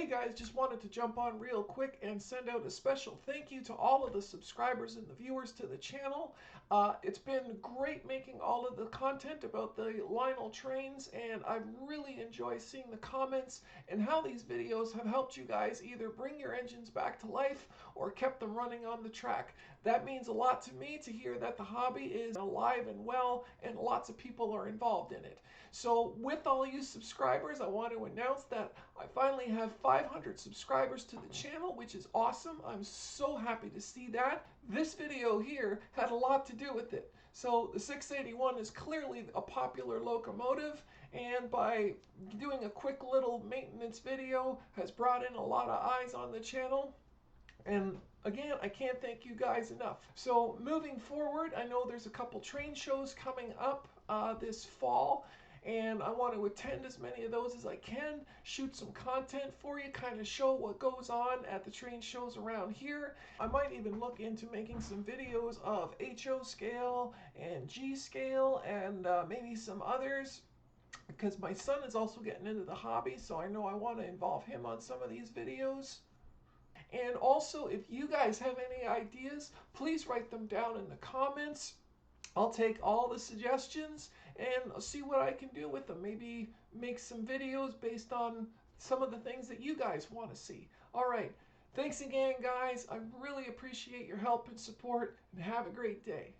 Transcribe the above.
Hey guys, just wanted to jump on real quick and send out a special thank you to all of the subscribers and the viewers to the channel. It's been great making all of the content about the Lionel trains, and I really enjoy seeing the comments and how these videos have helped you guys either bring your engines back to life or kept them running on the track. That means a lot to me to hear that the hobby is alive and well and lots of people are involved in it. So with all you subscribers, I want to announce that I finally have 500 subscribers to the channel, which is awesome. I'm so happy to see that. This video here had a lot to do with it. So the 681 is clearly a popular locomotive, and by doing a quick little maintenance video has brought in a lot of eyes on the channel. And again, I can't thank you guys enough. So moving forward, I know there's a couple train shows coming up this fall, and I want to attend as many of those as I can, shoot some content for you, kind of show what goes on at the train shows around here. I might even look into making some videos of HO scale and G scale and maybe some others, because my son is also getting into the hobby, so I know I want to involve him on some of these videos. And also, if you guys have any ideas, please write them down in the comments. I'll take all the suggestions and see what I can do with them. Maybe make some videos based on some of the things that you guys want to see. All right. Thanks again, guys. I really appreciate your help and support, and have a great day.